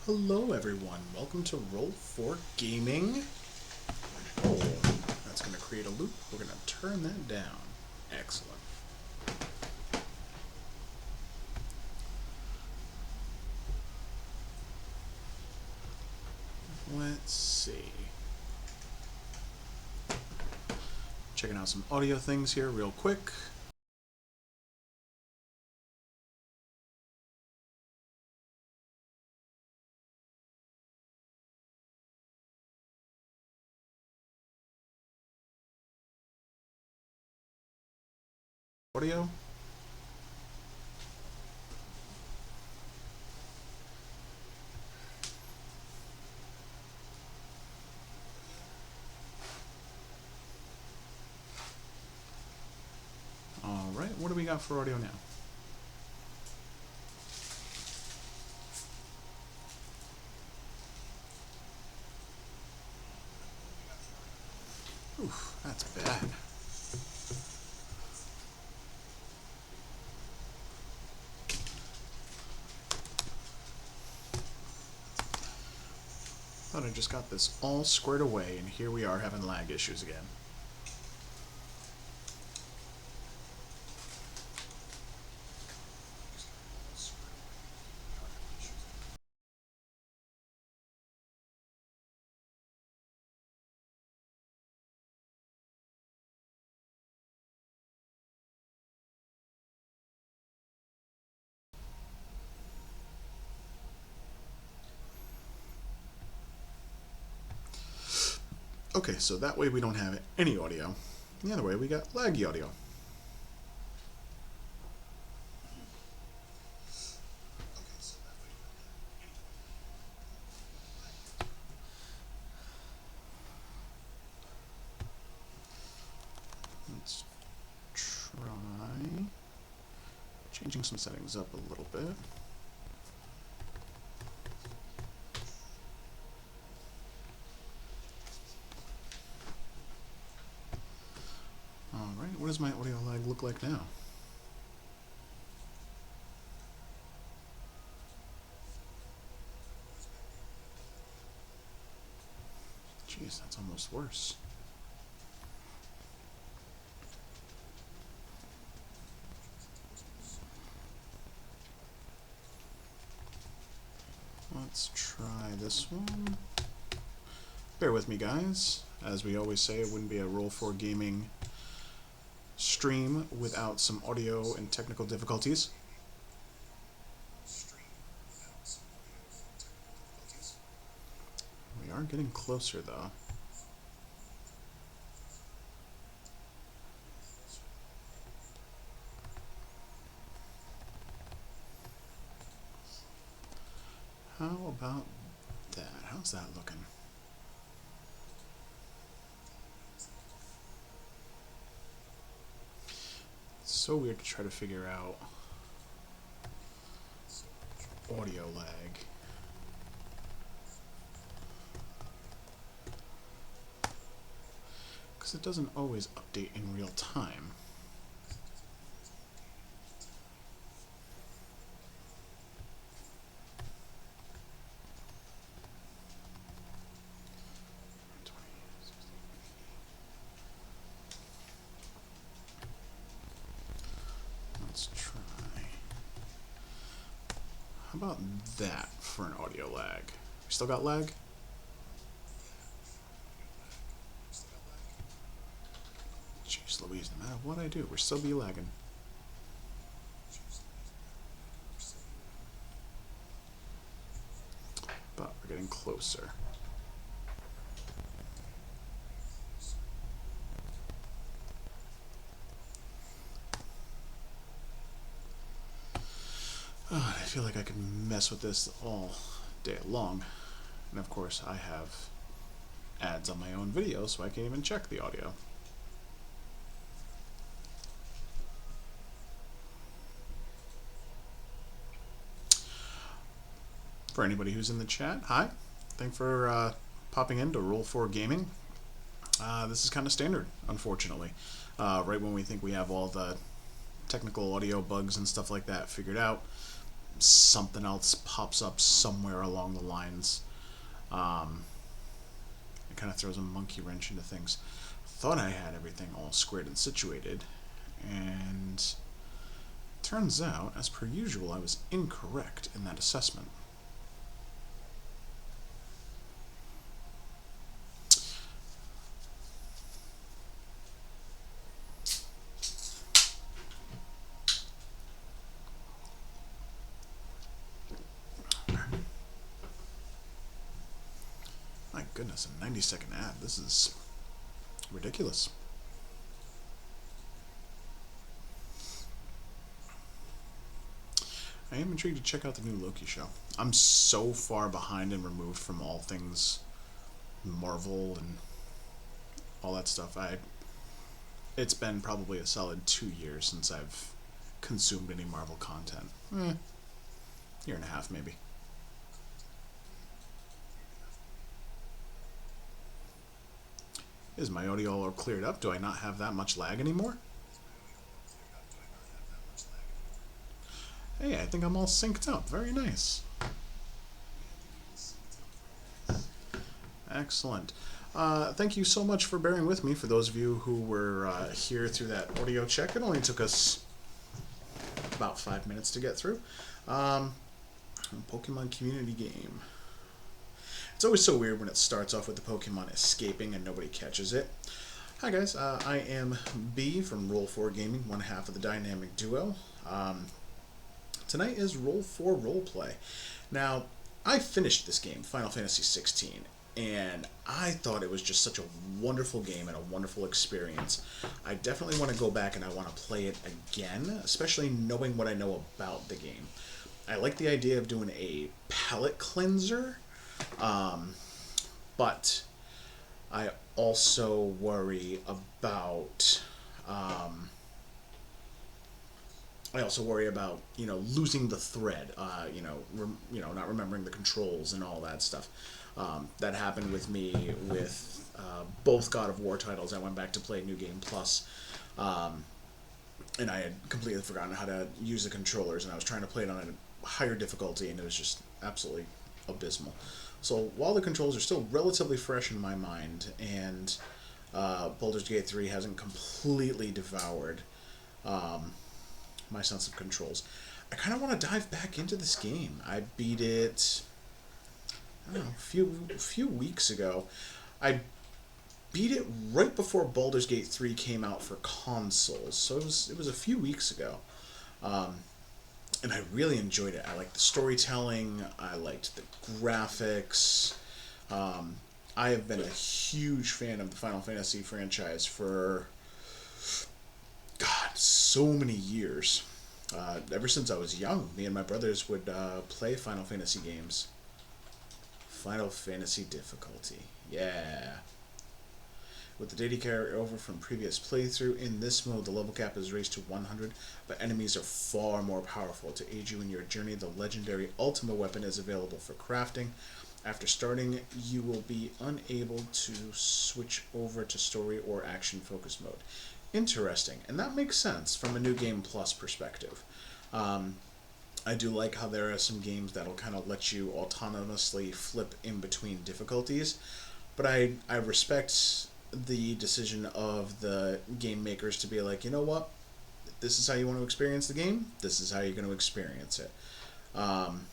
Hello everyone, welcome to Roll4 Gaming. Oh, that's going to create a loop. We're going to turn that down. Excellent. Let's see. Checking out some audio things here real quick. Audio. Alright, what do we got for audio now? Oof, that's bad. Thought I just got this all squared away, and here we are having lag issues again. Okay, so that way we don't have any audio. The other way we got laggy audio. Let's try changing some settings up a little bit. Alright, what does my audio lag look like now? Jeez, that's almost worse. Let's try this one. Bear with me, guys. As we always say, it wouldn't be a Roll4 Gaming stream without some audio and technical difficulties. We are getting closer, though. How about that? How's that looking? It's so weird to try to figure out audio lag. Because it doesn't always update in real time. Let's try. How about that for an audio lag? We still got lag? Jeez Louise, no matter what I do, we're still be lagging. But we're getting closer. Oh, I feel like I can mess with this all day long. And of course, I have ads on my own videos, so I can't even check the audio. For anybody who's in the chat, hi. Thanks for popping in to Roll4 Gaming. This is kind of standard, unfortunately. Right when we think we have all the technical audio bugs and stuff like that figured out, something else pops up somewhere along the lines. It kind of throws a monkey wrench into things. Thought I had everything all squared and situated, and turns out, as per usual, I was incorrect in that assessment. My goodness, a 90-second ad. This is ridiculous. I am intrigued to check out the new Loki show. I'm so far behind and removed from all things Marvel and all that stuff. It's been probably a solid 2 years since I've consumed any Marvel content. Year and a half, maybe. Is my audio all cleared up? Do I not have that much lag anymore? Hey, I think I'm all synced up. Very nice. Excellent. Thank you so much for bearing with me. For those of you who were here through that audio check, it only took us about 5 minutes to get through. Pokemon community game. It's always so weird when it starts off with the Pokemon escaping and nobody catches it. Hi guys, I am B from Roll4 Gaming, one half of the dynamic duo. Tonight is Roll4 Roleplay. Now, I finished this game, Final Fantasy XVI, and I thought it was just such a wonderful game and a wonderful experience. I definitely want to go back and I want to play it again, especially knowing what I know about the game. I like the idea of doing a palate cleanser, but I also worry about losing the thread. Not remembering the controls and all that stuff. That happened with me with both God of War titles. I went back to play New Game Plus, and I had completely forgotten how to use the controllers, and I was trying to play it on a higher difficulty, and it was just absolutely abysmal. So while the controls are still relatively fresh in my mind, and Baldur's Gate 3 hasn't completely devoured my sense of controls, I kind of want to dive back into this game. I beat it, I don't know, a few weeks ago. I beat it right before Baldur's Gate 3 came out for consoles, so it was a few weeks ago. And I really enjoyed it. I liked the storytelling. I liked the graphics. I have been a huge fan of the Final Fantasy franchise for, God, so many years. Ever since I was young, me and my brothers would play Final Fantasy games. Final Fantasy difficulty. Yeah. With the data carry over from previous playthrough, in this mode the level cap is raised to 100, but enemies are far more powerful. To aid you in your journey, the legendary Ultima weapon is available for crafting. After starting, you will be unable to switch over to story or action focus mode. Interesting, and that makes sense from a New Game Plus perspective. I do like how there are some games that'll kind of let you autonomously flip in between difficulties, but I respect the decision of the game makers to be like, you know what, this is how you want to experience the game, this is how you're going to experience it. And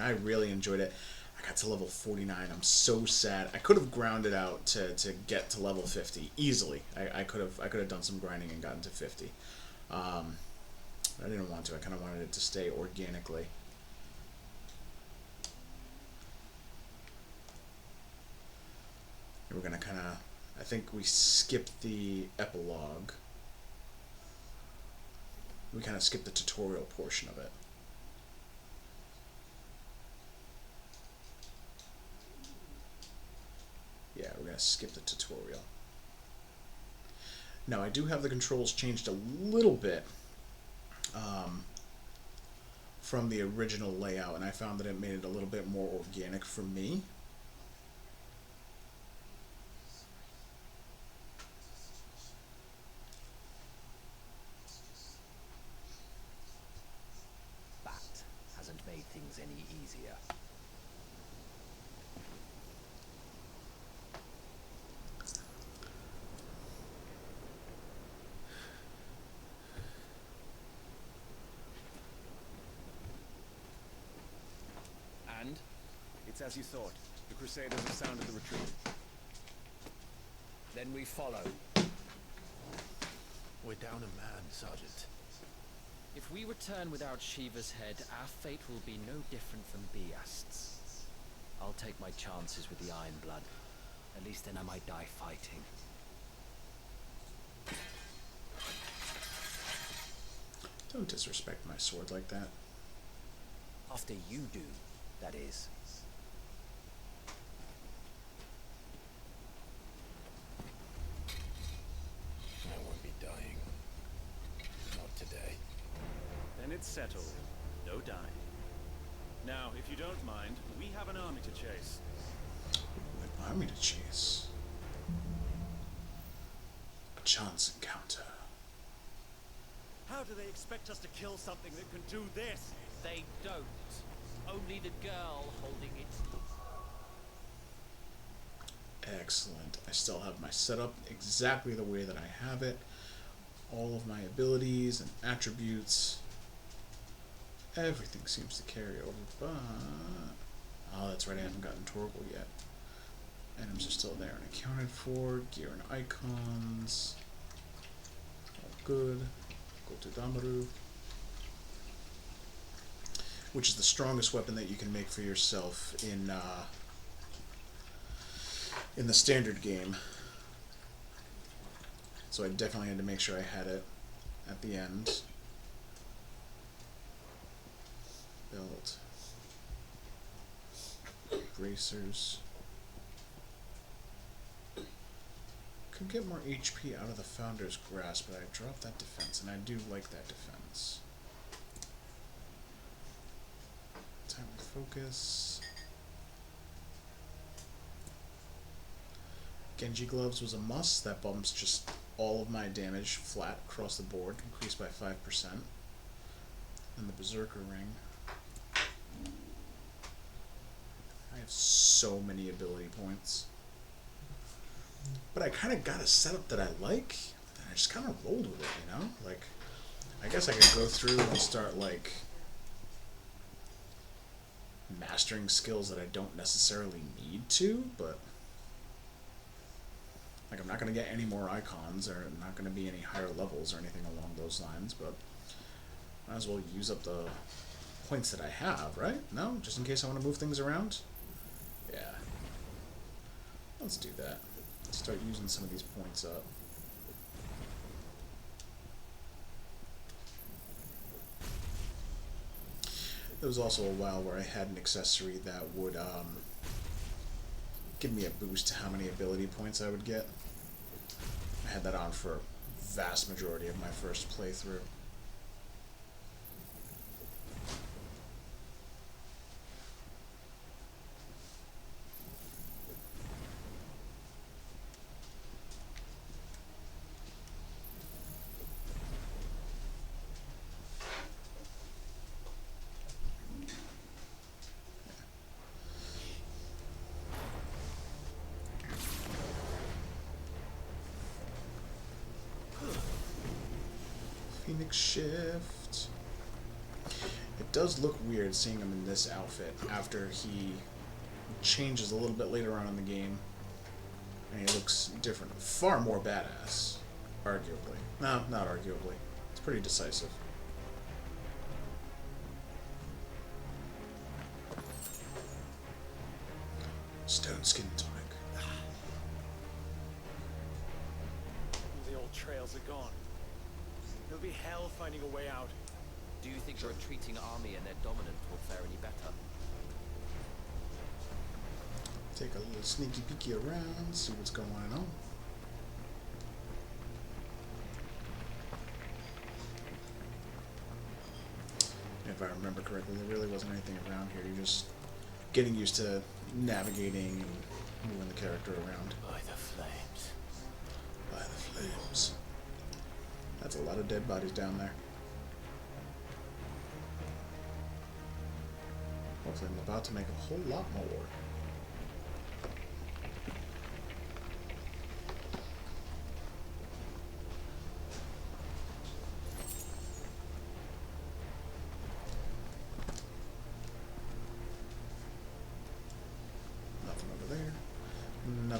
I really enjoyed it. I got to level 49. I'm so sad. I could have grounded out to get to level 50 easily. I could have done some grinding and gotten to 50. I didn't want to. I kind of wanted it to stay organically. We're gonna kind of, I think we skipped the epilogue. We kind of skipped the tutorial portion of it. Yeah, we're gonna skip the tutorial. Now, I do have the controls changed a little bit from the original layout, and I found that it made it a little bit more organic for me. It's as you thought. The Crusaders have sounded the retreat. Then we follow. We're down a man, Sergeant. If we return without Shiva's head, our fate will be no different from Biast's. I'll take my chances with the Iron Blood. At least then I might die fighting. Don't disrespect my sword like that. After you do, that is. I won't be dying. Not today. Then it's settled. No dying. Now, if you don't mind, we have an army to chase. An army to chase. A chance encounter. How do they expect us to kill something that can do this? They don't. Only the girl holding it. Excellent. I still have my setup exactly the way that I have it. All of my abilities and attributes. Everything seems to carry over, but... Oh, that's right, I haven't gotten Torgal yet. Items are still there and accounted for. Gear and icons. All good. Go to Damaru. Which is the strongest weapon that you can make for yourself in the standard game. So I definitely had to make sure I had it at the end. Belt. Bracers. Could get more HP out of the Founder's Grasp, but I dropped that defense, and I do like that defense. Time to focus. Genji Gloves was a must. That bumps just all of my damage flat across the board, increased by 5%. And the Berserker Ring. I have so many ability points. But I kind of got a setup that I like, and I just kind of rolled with it, you know? Like, I guess I could go through and start, like, mastering skills that I don't necessarily need to, but... Like, I'm not going to get any more icons, or I'm not going to be any higher levels or anything along those lines, but might as well use up the points that I have, right? No? Just in case I want to move things around? Yeah. Let's do that. Let's start using some of these points up. There was also a while where I had an accessory that would give me a boost to how many ability points I would get. I had that on for a vast majority of my first playthrough. Phoenix Shift. It does look weird seeing him in this outfit after he changes a little bit later on in the game. And he looks different. Far more badass, arguably. No, not arguably. It's pretty decisive. Stone Skin Tonic. The old trails are gone. It'll be hell finding a way out. Do you think a retreating army and their dominant will fare any better? Take a little sneaky peeky around, see what's going on. If I remember correctly, there really wasn't anything around here. You're just getting used to navigating and moving the character around. By the flames. By the flames. That's a lot of dead bodies down there. Hopefully I'm about to make a whole lot more.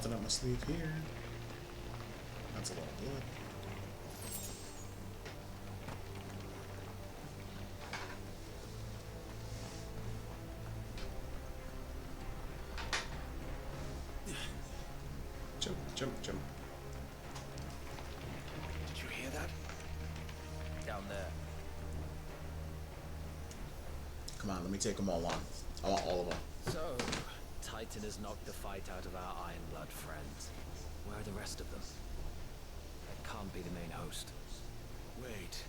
something up my sleeve here. That's a lot of blood. Jump, jump, jump. Did you hear that? Down there. Come on, let me take them all on. I want all of them. So, Titan has knocked the fight out of our Ironblood friends. Where are the rest of them? That can't be the main host. Wait.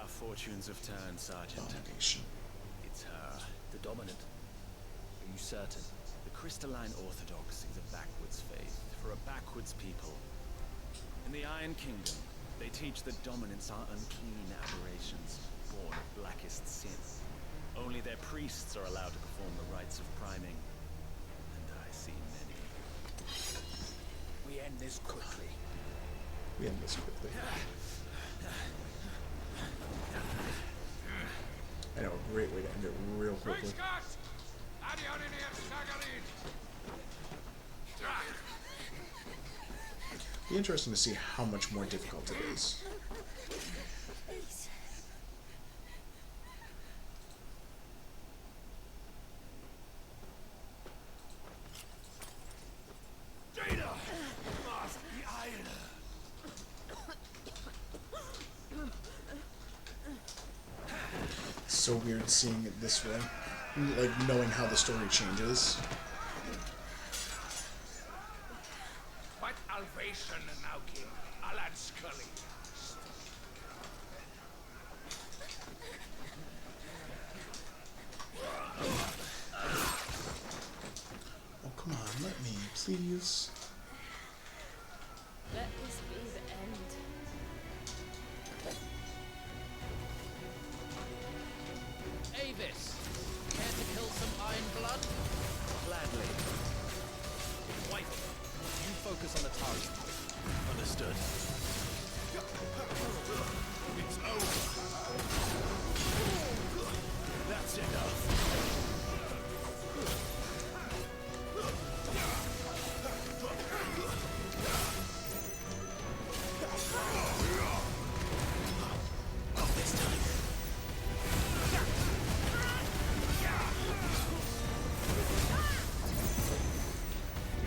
Our fortunes have turned, Sergeant. Domination. It's her. The Dominant. Are you certain? The Crystalline Orthodox is a backwards faith for a backwards people. In the Iron Kingdom, they teach that dominants are unclean aberrations, born of blackest sin. Only their priests are allowed to perform the rites of priming. And I see many. We end this quickly. We end this quickly. I know, a great way to end it real quickly. Be interesting to see how much more difficult it is. It's so weird seeing it this way, like knowing how the story changes. What Alvation now, King? Alan Scully. Oh, come on, let me, please. Let this be the end. Avis! Care to kill some Ironblood? Gladly. Wipe it. You focus on the target. Understood. It's over. That's enough.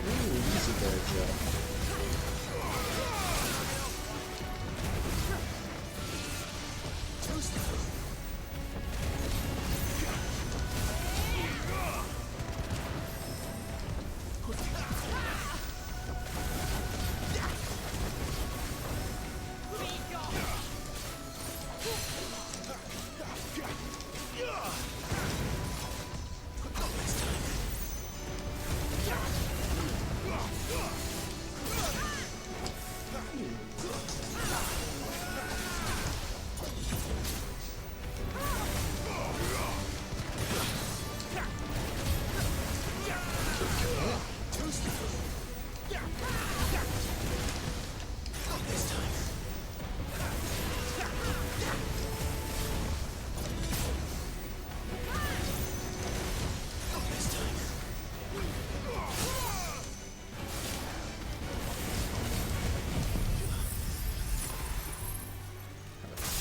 Ooh, easy there, Joe.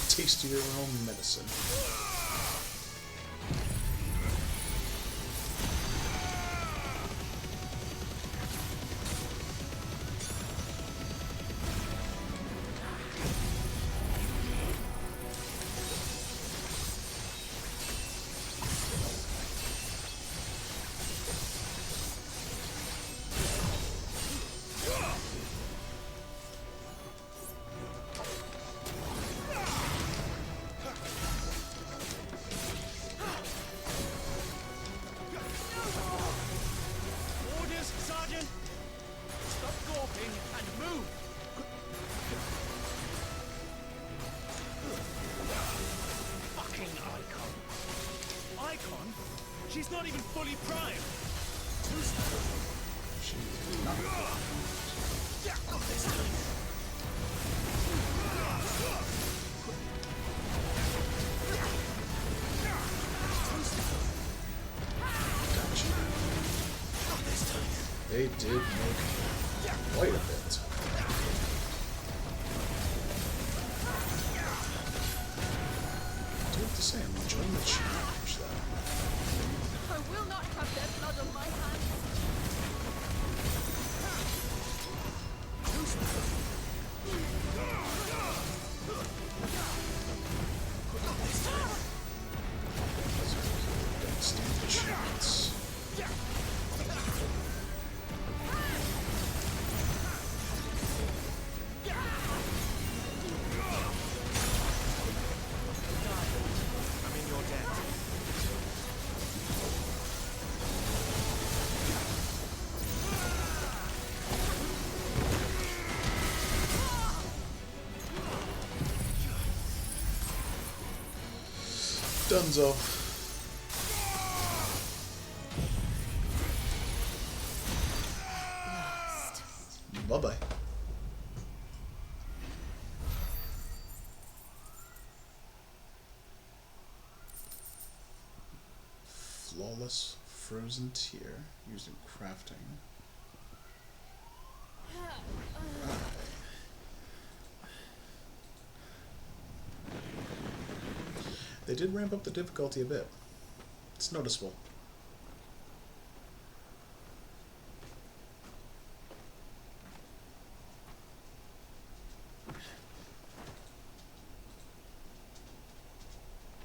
Taste of your own medicine. Orders, Sergeant! Stop gawping and move! Fucking Icon. Icon? She's not even fully primed. She's not. they did make quite a bit. I do have to say, I'm enjoying the challenge, though. I will not have their blood on my hands. Don't stand a chance. I'm in your debt. Dunzo. Bye-bye. Flawless frozen tear used in crafting. They did ramp up the difficulty a bit. It's noticeable.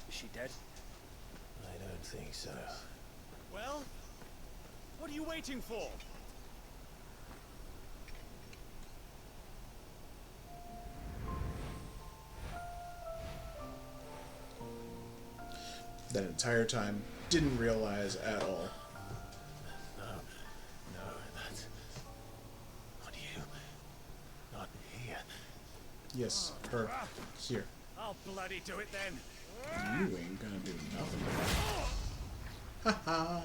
Is she dead? I don't think so. Well, what are you waiting for? That entire time, didn't realize at all. No, that's not you. Not here. Yes, her. Here. I'll bloody do it then. You ain't gonna do nothing. Haha.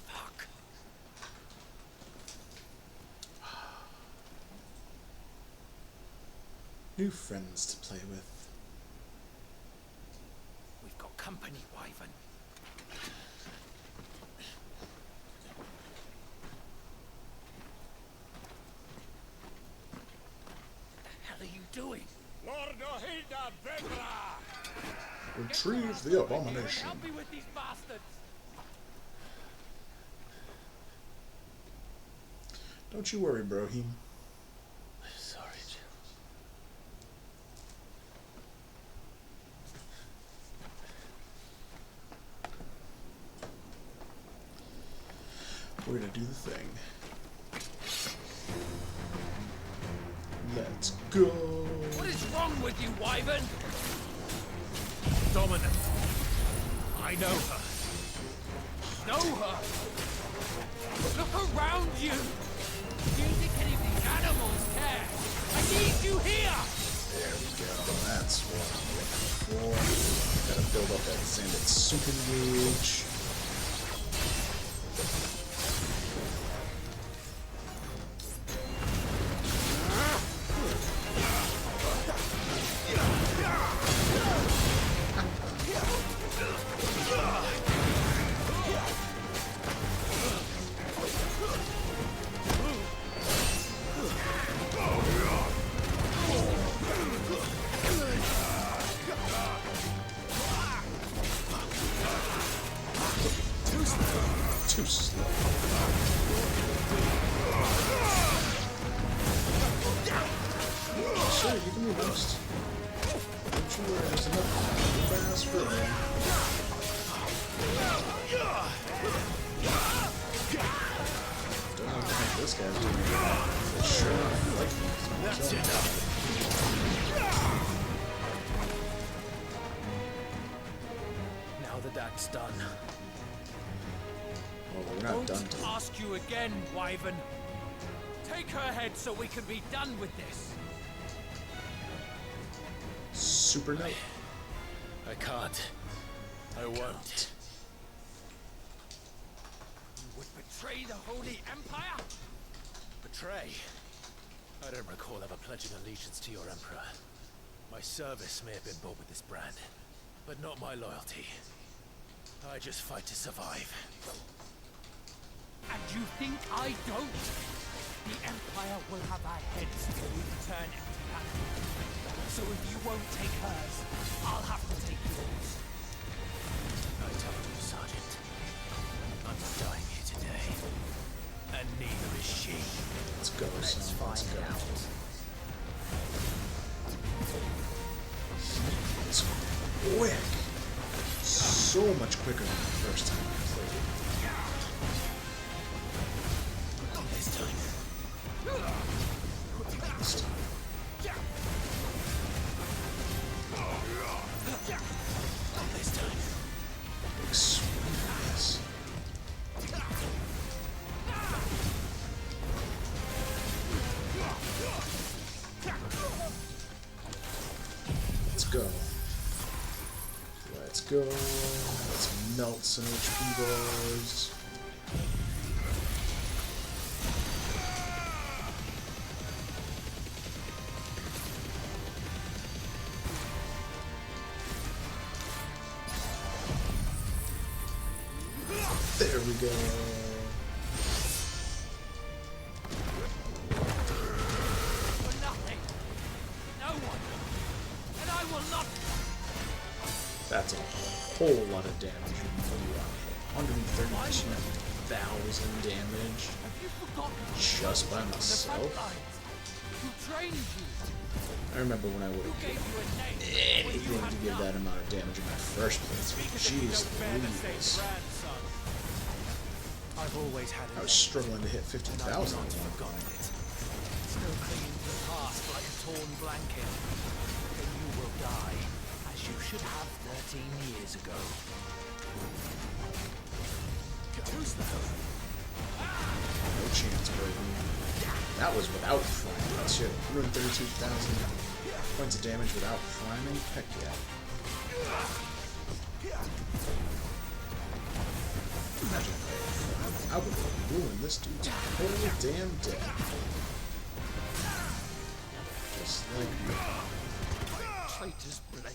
Fuck. New friends to play with. We've got company, Wyvern. What the hell are you doing? Lord Ohida Vedra! Retrieve the abomination. Help me with these bastards! Don't you worry, Brohim. Sorry, Jill. We're gonna do the thing. Let's go. What is wrong with you, Wyvern? Dominant. I know her. Know her? Look around you! Do you think any of these animals care? I need you here! There we go. That's what I'm looking for. Gotta build up that Xandit super rage. Too slow. Sure, you can be most. Don't you worry, there's enough fast for me. Don't like to think this guy's doing it. For sure, I like these. That's enough. Now that that's done, Oh, we're not won't done. Till ask you again, Wyvern. Take her head so we can be done with this. super note. I can't. I won't. You would betray the Holy Empire? Betray? I don't recall ever pledging allegiance to your Emperor. My service may have been bought with this brand. but not my loyalty. I just fight to survive. And you think I don't? The Empire will have our heads till we return empty-handed. So if you won't take hers, I'll have to take yours. I told you, Sergeant. I'm not dying here today. And neither is she. Let's go, Let's son. Let's find go. out. It's quick. So much quicker than the first time I played it. This time. This time. This time. Big swing, yes. Let's go. Let's go. Let's melt some HP bars. There we go. For nothing. No one. And I will not. That's a whole lot of damage when you are hit. 132,000 damage Have you forgotten? just by The front myself. lines. Who trained you? I remember when I would Who have gave you a name? when you anything had to give none? that amount of damage in my first playthrough. Jeez Louise. I've always had I was struggling to hit and 50,000. I've not forgotten it. Still clinging to the past like a torn blanket. Then you will die, as you should have 13 years ago. Who's that? No chance, Braden. That was without priming. That shit. 132,000 points of damage without priming? Heck yeah. Imagine if I would have ruined this dude's whole damn day. Just like Traitor's blade.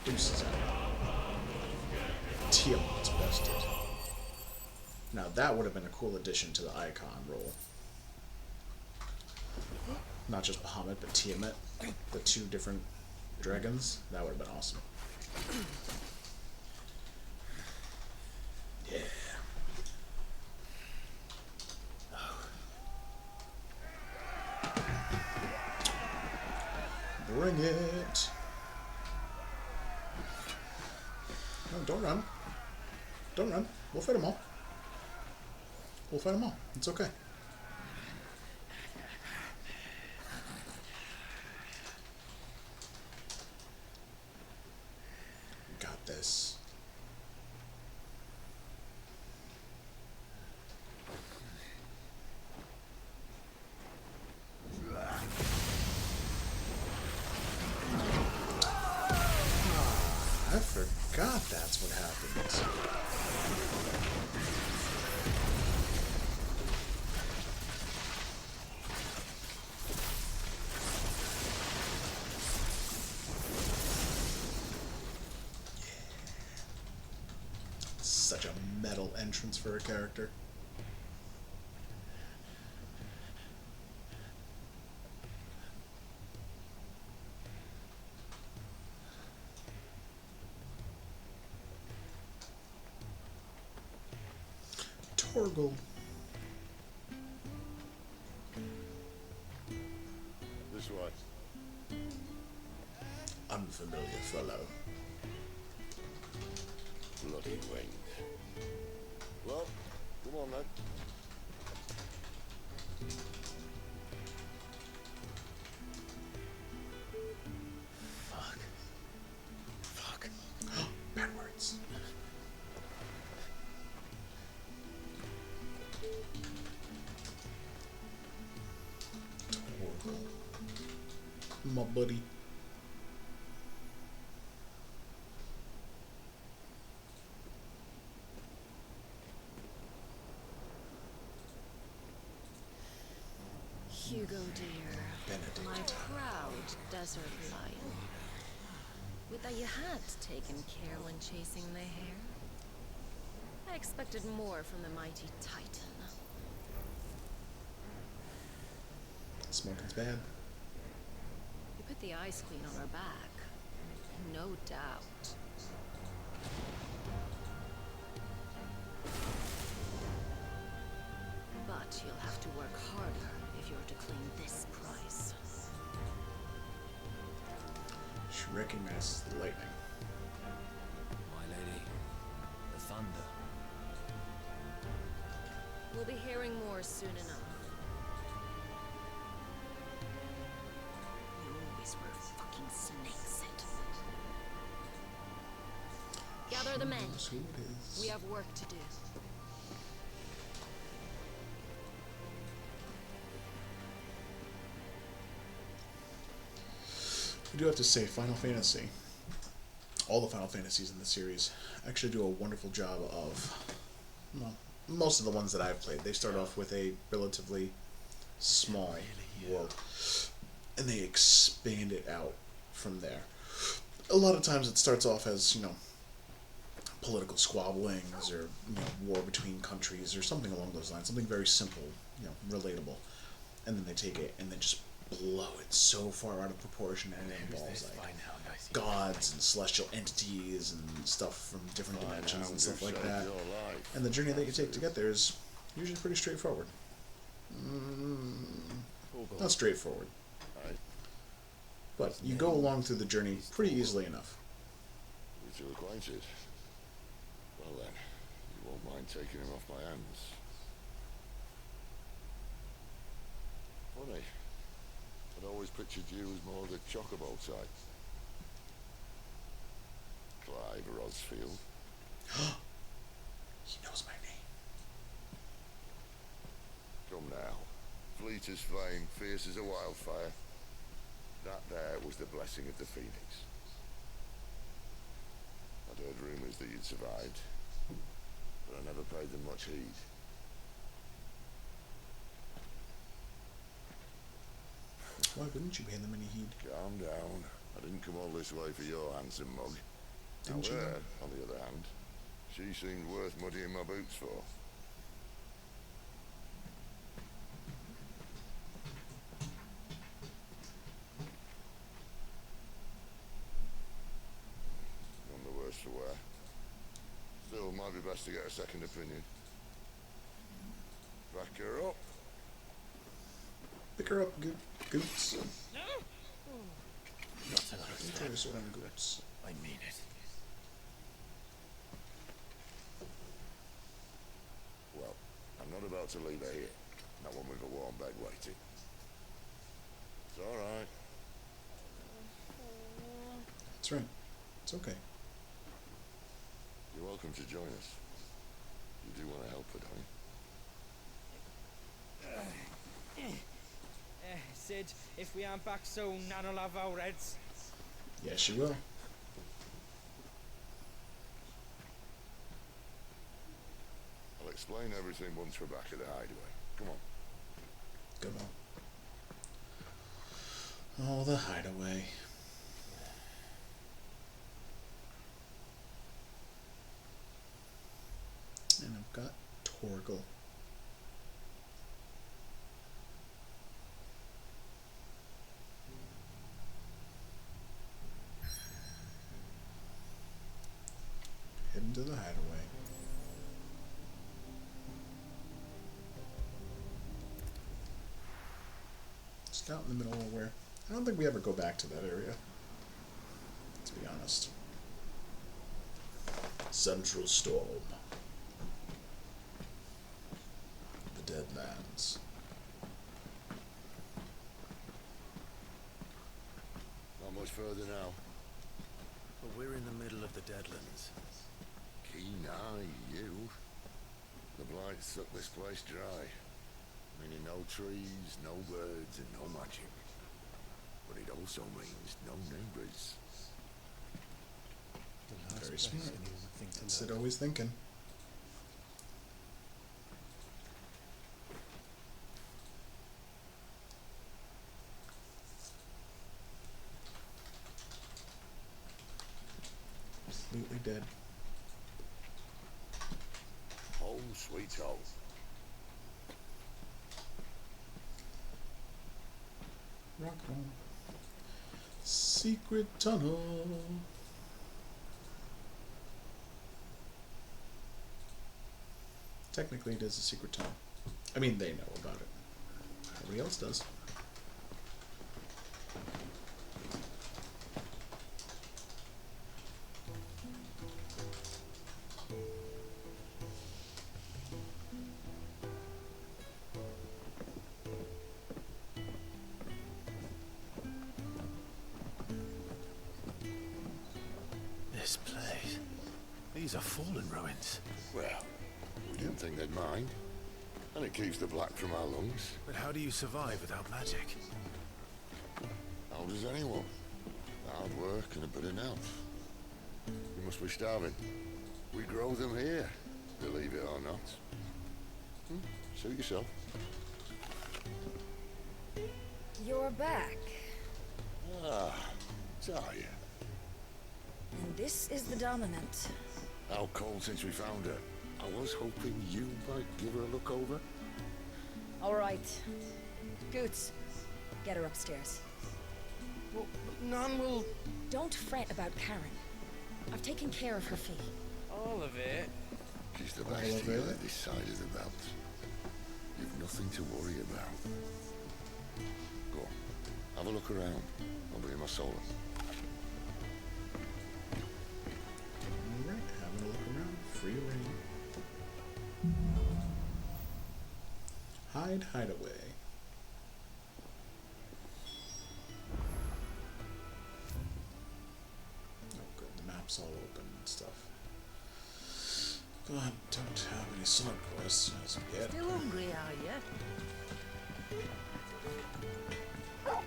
deuces out. Tiamat's bested. Now that would have been a cool addition to the icon roll. Not just Bahamut, but Tiamat. The two different dragons. That would have been awesome. Yeah. Bring it. No, don't run. Don't run. We'll fight them all. We'll fight them all. It's okay. Got this. I forgot that's what happens. Such a metal entrance for a character. Torgal. This what? Unfamiliar fellow. Bloody wing. Well, come on then. Fuck. Fuck. Backwards. Torgal. My buddy. Hugo dear, Benedict. my proud desert lion. Would that you had taken care when chasing the hare. I expected more from the mighty Titan. Smoking's bad. You put the Ice Queen on her back. No doubt. But you'll have to work harder if you're to claim this prize. She recognizes the lightning. My lady, the thunder. We'll be hearing more soon enough. You always were fucking snakes it. Gather the men. Knows who it is. We have work to do. I do have to say, Final Fantasy, all the Final Fantasies in the series, actually do a wonderful job of, well, most of the ones that I've played, they start off with a relatively small world, and they expand it out from there. A lot of times it starts off as, you know, political squabblings or, you know, war between countries or something along those lines, something very simple, you know, relatable, and then they take it and then just blow it so far out of proportion, and it involves like gods and celestial entities and stuff from different dimensions and stuff like that. And the journey that you take to get there is usually pretty straightforward. Not straightforward, but you go along through the journey pretty easily enough. You two acquainted? Well then, you won't mind taking him off my hands. Funny. I'd always pictured you as more the chocobo type. Clive Rosfield. He knows my name. Come now. Fleet as flame, fierce as a wildfire. That there was the blessing of the Phoenix. I'd heard rumours that you'd survived, but I never paid them much heed. Why wouldn't you pay them any heed? Calm down. I didn't come all this way for your handsome mug. Didn't you? Now her, on the other hand, she seemed worth muddying my boots for. None the worse for wear. Still, might be best to get a second opinion. Back her up. Pick her up, Goots. Not another Enjoy yourself, Goots. I mean it. Well, I'm not about to leave her here. Not one with a warm bed waiting. It's alright. That's right. It's okay. You're welcome to join us. You do want to help her, don't you? Sid, if we aren't back soon, Nan'll have our heads. Yes, she will. I'll explain everything once we're back at the hideaway. Come on. Come on. Oh, the hideaway. And I've got Torgal. Heading to the hideaway. Just out in the middle of nowhere. I don't think we ever go back to that area. Let's be honest. Central Storm. The Deadlands. Not much further now. But we're in the middle of the Deadlands. Keen eye, you. The blight sucked this place dry. Meaning no trees, no birds, and no magic. But it also means no neighbours. Very smart. Sid always thinking. dead. Oh, sweet home. Rock on. Secret tunnel. Technically, it is a secret tunnel. I mean, they know about it. Nobody else does. This place. These are fallen ruins. Well, we didn't think they'd mind. And it keeps the black from our lungs. But how do you survive without magic? How does anyone? Hard work and a bit of nerve. You must be starving. We grow them here, believe it or not. Suit yourself. You're back. Ah, Talia. And this is the Dominant. How cold since we found her. I was hoping you might give her a look over. All right. Goots, get her upstairs. Well, none will... Don't fret about Karen. I've taken care of her fee. All of it. She's the All best of healer it? this side of the belt. You've nothing to worry about. Go on, have a look around. I'll bring my solar. Alright, having a look around. Free reign. Hide, hide away. Oh good, the map's all open and stuff. But don't have any sword quests as of yet. Still hungry, are you? Oh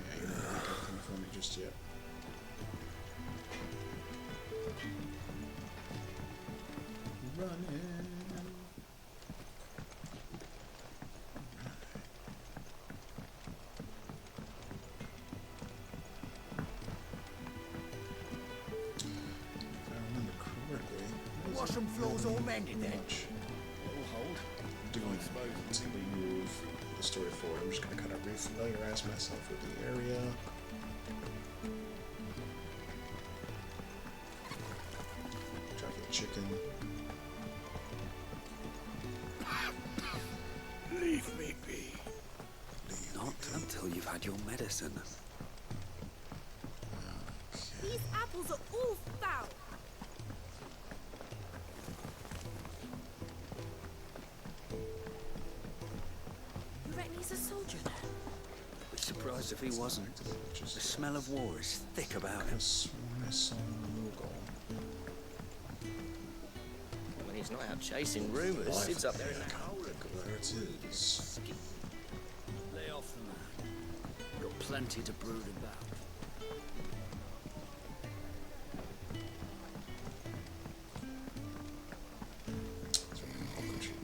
yeah, you don't have anything for me just yet. Running. If I remember correctly, Wash them floors all mended then. much It'll hold. doing until we move the story forward. I'm just going to kind of refamiliarize myself with the area. Try for the chicken. Leave me be. Not until you've had your medicine. These apples are all foul. You reckon he's a soldier then? Be surprised if he wasn't. The smell of war is thick about him. I sworn I saw Moogle. When he's not out chasing rumors, Sid's up there in the hole. There it is. Lay off the man. Got plenty to brood about.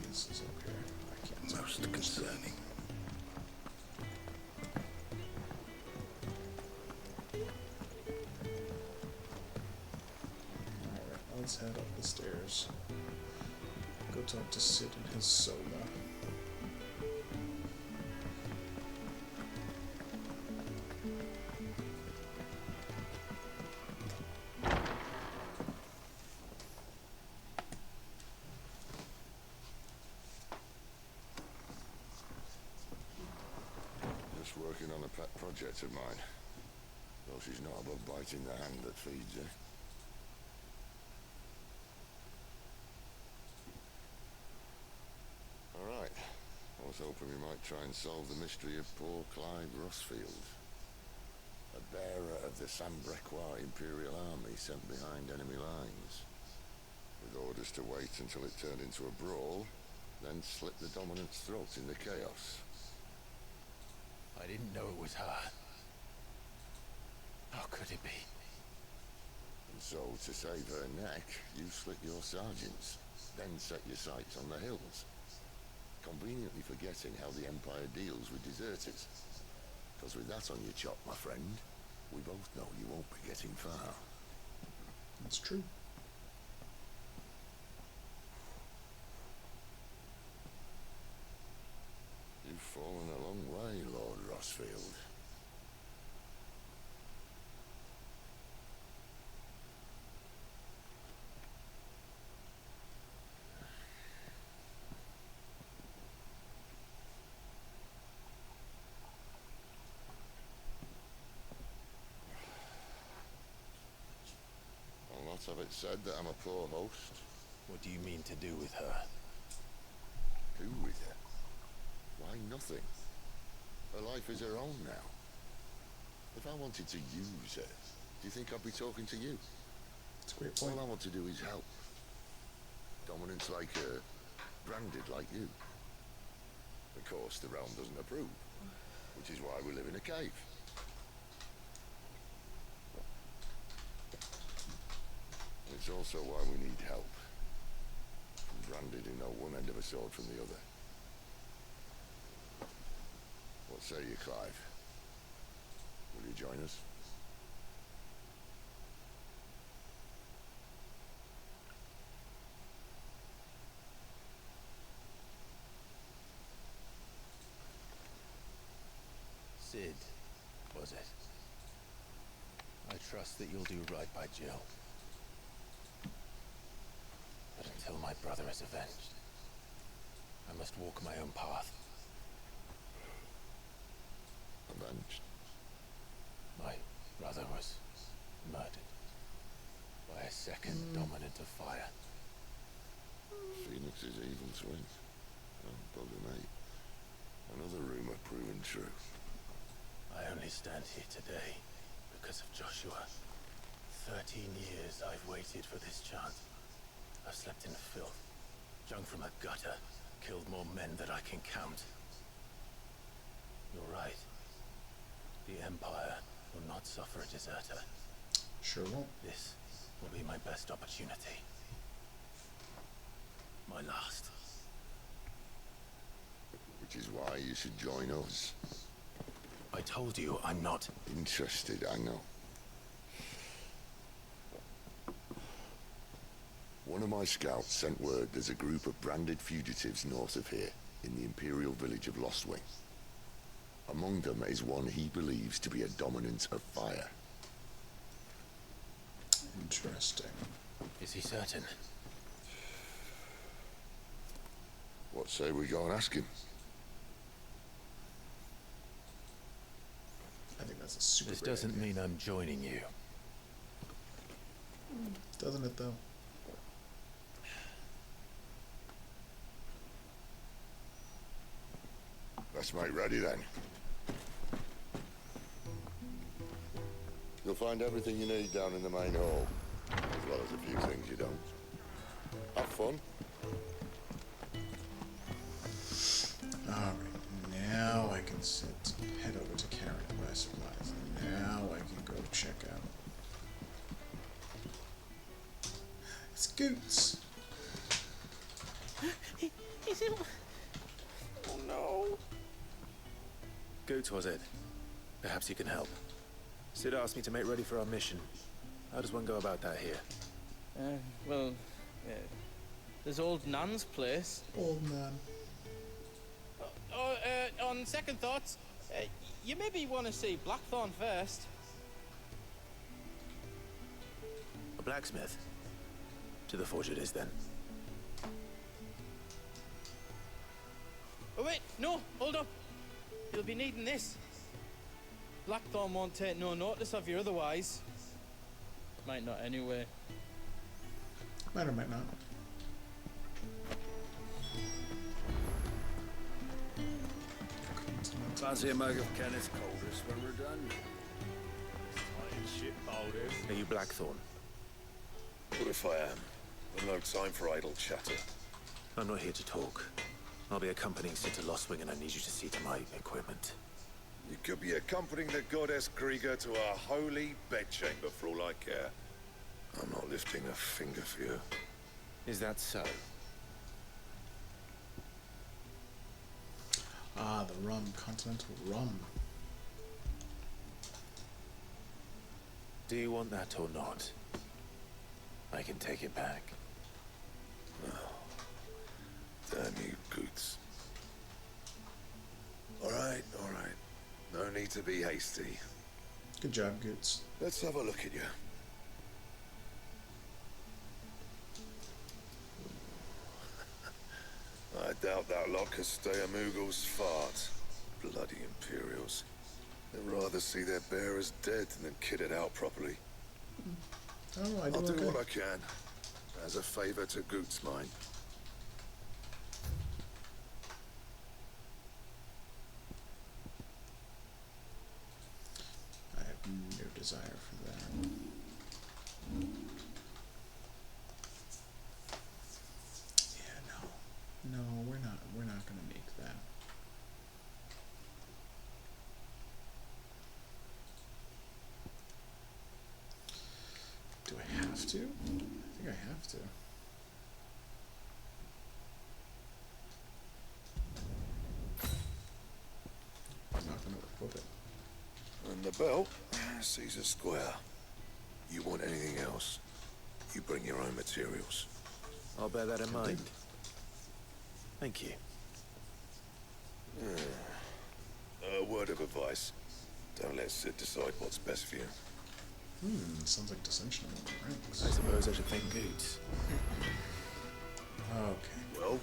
This is up here. I can't Most concerning. Alright, let's head up the stairs. Go talk to Sid and his Soma. Just working on a pet project of mine. Though she's not above biting the hand that feeds her. Alright. I was hoping we might try and solve the mystery of poor Clive Rossfield. A bearer of the Sambrequois Imperial Army sent behind enemy lines. With orders to wait until it turned into a brawl, then slit the Dominant's throat in the chaos. I didn't know it was her. How could it be? And so, to save her neck, you slit your sergeants, then set your sights on the hills. Conveniently forgetting how the Empire deals with deserters. Because with that on your chop, my friend, We both know you won't be getting far. That's true. You've fallen a long way, Lord Rossfield. I'll not have it said that I'm a poor host. What do you mean to do with her? Do with her? Why, nothing. Her life is her own now. If I wanted to use her, do you think I'd be talking to you? That's a great point. All I want to do is help. Dominants like her, branded like you. Of course, the realm doesn't approve, which is why we live in a cave. It's also why we need help. From branded who know one end of a sword from the other. What say you, Clive? Will you join us? Cid, was it? I trust that you'll do right by Jill. But until my brother is avenged, I must walk my own path. Avenged? My brother was murdered by a second dominant of fire. Phoenix's evil twin. Oh, bugger me. Another rumor proven true. I only stand here today because of Joshua. 13 years I've waited for this chance. I've slept in filth, drunk from a gutter, killed more men than I can count. You're right. The Empire will not suffer a deserter. Sure won't. This will be my best opportunity. My last. Which is why you should join us. I told you I'm not Interested, I know. One of my scouts sent word there's a group of branded fugitives north of here, in the Imperial village of Lostwing. Among them is one he believes to be a dominant of fire. Interesting. Is he certain? What say we go and ask him? I think that's a super This great doesn't idea. mean I'm joining you. Doesn't it, though? Let's make ready then. You'll find everything you need down in the main hall, as well as a few things you don't. Have fun. Alright, now I can head over to Karen and buy supplies. Now I can go check out Scoots. Oh no. Goots, was it? Perhaps you can help. Cid asked me to make ready for our mission. How does one go about that here? Well, there's old Nan's place. Old man. On second thoughts, you maybe want to see Blackthorn first. A blacksmith? To the forge it is, then. Oh wait, no, hold up. You'll be needing this. Blackthorn won't take no notice of you otherwise. Might not anyway. Might or might not. Fancy a mug of Kenneth Colders when we're done? Tired shit, Balders. Are you Blackthorn? What if I am? I've no time for idle chatter. I'm not here to talk. I'll be accompanying Cid to Lostwing, and I need you to see to my equipment. You could be accompanying the goddess Krieger to our holy bedchamber for all I care. I'm not lifting a finger for you. Is that so? Ah, the rum. Continental rum. Do you want that or not? I can take it back. Damn you, Goots. Alright, alright. No need to be hasty. Good job, Goots. Let's have a look at you. I doubt that lot could stay a Moogle's fart. Bloody Imperials. They'd rather see their bearers dead than kitted out properly. Oh, I'll do okay. what I can, as a favour to Goots mine. I have no desire for that. Yeah, no, we're not gonna make that. Do I have to? I think I have to. I'm not gonna equip it. And the belt, Caesar Square. You want anything else, you bring your own materials. I'll bear that in mind. Thank you. A word of advice. Don't let Sid decide what's best for you. Sounds like dissension among the ranks. I suppose I should thank Goots. Okay. Well,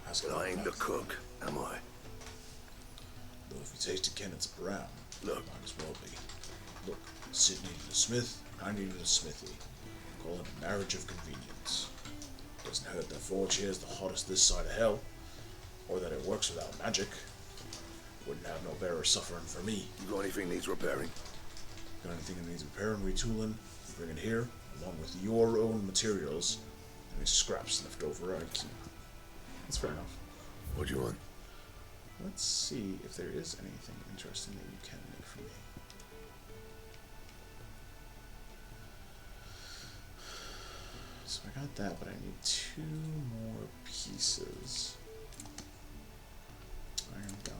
Ask but I ain't the cook, am I? Though if you tasted Kenneth's brown, Look. might as well be. Look, Sid needed a smith, I needed a smithy. Call it a marriage of convenience. Doesn't hurt that Forge here is the hottest this side of hell, or that it works without magic. Wouldn't have no bearer suffering for me. You got anything needs repairing? Got anything that needs repairing, retooling, bring it here, along with your own materials. Any scraps left over, I keep. That's fair enough. What do you want? Let's see if there is anything interesting that you can make for me. So I got that, but I need 2 more pieces. Iron belt.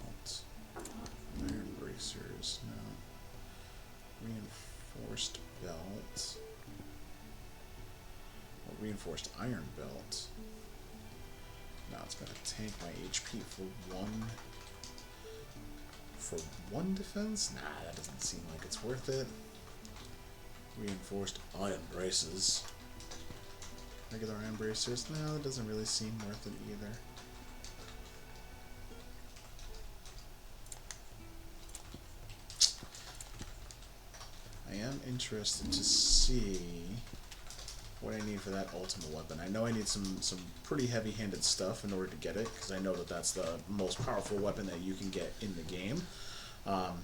Iron bracers, no. Reinforced belt. A reinforced iron belt. Now it's gonna tank my HP for one defense? Nah, that doesn't seem like it's worth it. Reinforced iron braces. Regular iron bracers? No, that doesn't really seem worth it either. I am interested to see what I need for that ultimate weapon. I know I need some pretty heavy-handed stuff in order to get it, because I know that that's the most powerful weapon that you can get in the game. And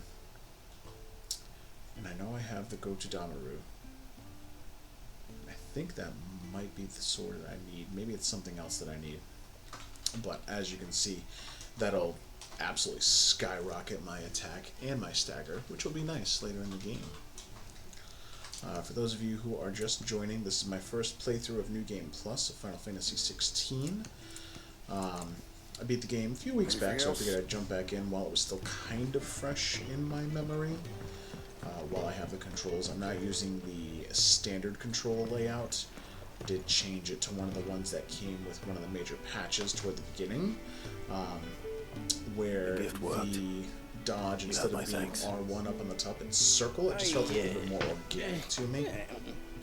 I know I have the Gochidamaru. I think that might be the sword that I need. Maybe it's something else that I need. But as you can see, that'll absolutely skyrocket my attack and my stagger, which will be nice later in the game. For those of you who are just joining, this is my first playthrough of New Game Plus of Final Fantasy XVI. I beat the game a few weeks back, so I figured I'd jump back in while it was still kind of fresh in my memory. While I have the controls, I'm not using the standard control layout. I did change it to one of the ones that came with one of the major patches toward the beginning, where the dodge, instead of being R1 up on the top and circle, it just felt a little bit more organic to me.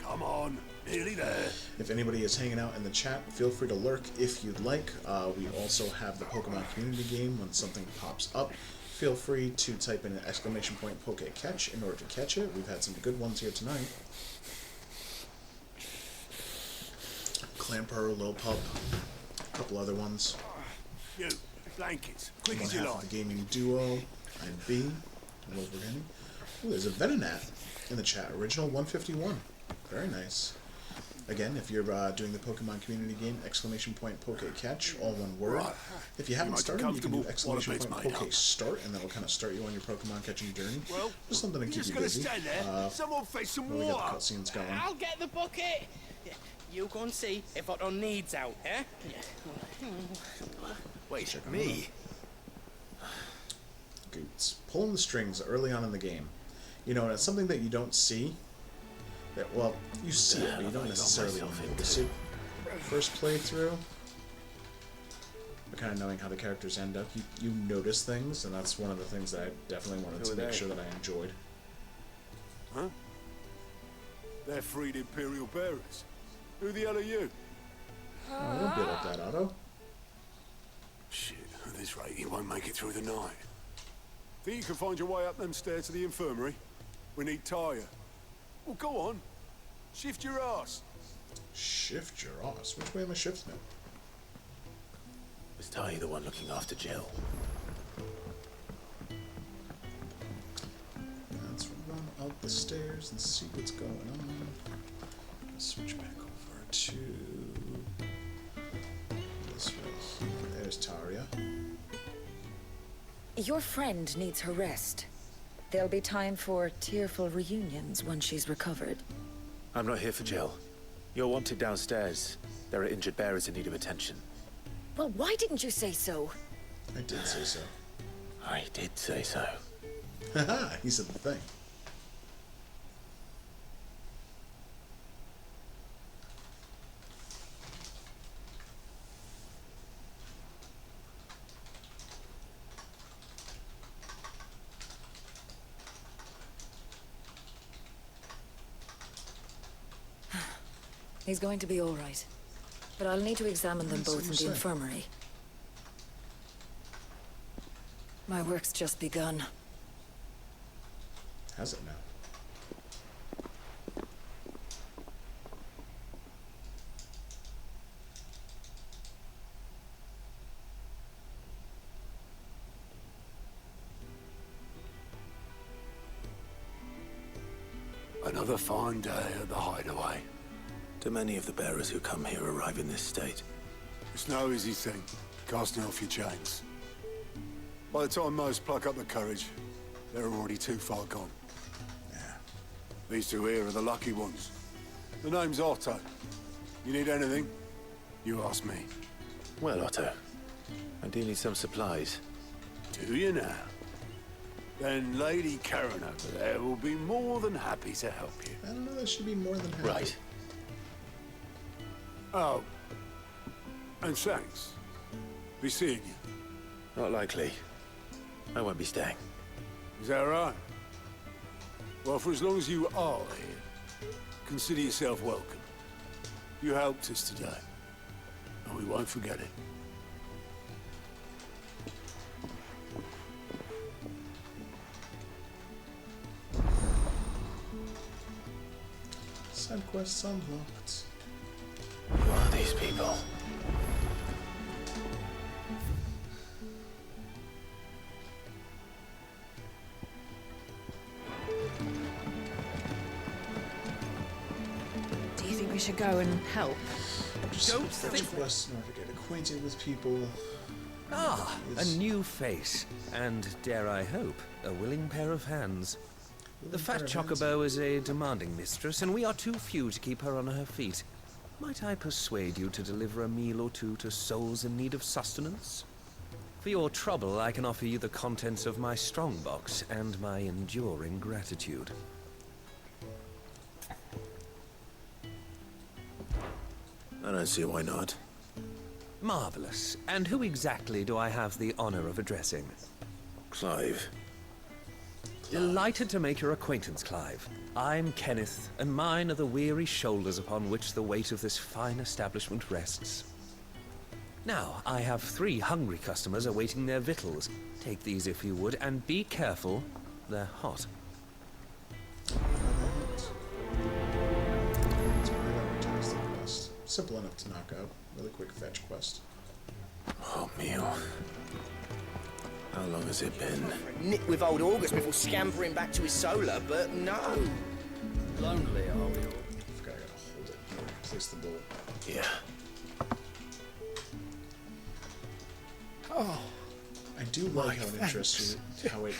Come on, nearly there. If anybody is hanging out in the chat, feel free to lurk if you'd like. We also have the Pokemon community game. When something pops up, feel free to type in an exclamation point Poke-Catch in order to catch it. We've had some good ones here tonight. Clamper, Lilpup, a couple other ones. You, blankets, quick One as you half like. of the gaming duo, and B, Wolverine. Ooh, there's a Venonat in the chat. Original 151. Very nice. Again, if you're doing the Pokemon community game, exclamation point Poke-Catch, all one word. Right. If you haven't might be started, you can do comfortable exclamation while the point bed's made up. Poke-Start, and that'll kind of start you on your Pokemon catching journey. Well, Just something to keep just you gonna busy. stand there. Someone fetch some We got water. the cutscenes going. I'll get the bucket. You go and see if Otto needs out, eh? Wait, Check on me? Goots. Pulling the strings early on in the game You know, and it's something that you don't see. That, well, you see it, but you don't necessarily notice it. First playthrough, but kind of knowing how the characters end up, you notice things, and that's one of the things that I definitely wanted to make sure that I enjoyed. Huh? They're freed Imperial bearers. Who the hell are you? Oh, don't be like that, Otto. Shit, at this rate, you won't make it through the night. Think you can find your way up them stairs to the infirmary? We need Taya. Well, go on. Shift your ass. Shift your ass? Which way am I shifting it? Was Ty the one looking after Jill? Let's run up the stairs and see what's going on. Switch back over to this right here. There's Taria. Your friend needs her rest. There'll be time for tearful reunions once she's recovered. I'm not here for Jill. You're wanted downstairs. There are injured bearers in need of attention. Well, why didn't you say so? I did say so. I did say so. Haha, he said the thing. He's going to be all right. But I'll need to examine them both in the infirmary. My work's just begun. Has it now? Another fine day at the hideaway. Do many of the bearers who come here arrive in this state? It's no easy thing, casting off your chains. By the time most pluck up the courage, they're already too far gone. Yeah. These two here are the lucky ones. The name's Otto. You need anything? You ask me. Well, Otto, I do need some supplies. Do you now? Then Lady Karen over there will be more than happy to help you. I don't know, that should be more than happy. Right. Oh. And thanks. Be seeing you. Not likely. I won't be staying. Is that right? Well, for as long as you are here, consider yourself welcome. You helped us today, and we won't forget it. Side quests unlocked. Who are these people? Do you think we should go and help? Don't Fetch think... quests in order to get acquainted with people. Ah, a new face, and dare I hope, a willing pair of hands. The fat chocobo is a demanding mistress, and we are too few to keep her on her feet. Might I persuade you to deliver a meal or two to souls in need of sustenance? For your trouble, I can offer you the contents of my strongbox and my enduring gratitude. I don't see why not. Marvelous. And who exactly do I have the honor of addressing? Clive. Delighted to make your acquaintance, Clive. I'm Kenneth, and mine are the weary shoulders upon which the weight of this fine establishment rests. Now, I have 3 hungry customers awaiting their victuals. Take these if you would, and be careful, they're hot. Simple enough to knock out. Really quick fetch quest. Oh, meal. How long has it been? Nip with old August before scampering back to his solar, but no. Lonely, are we all? I forgot I gotta hold it here. Place the bowl. Yeah. Oh. I do like how it interests you, how it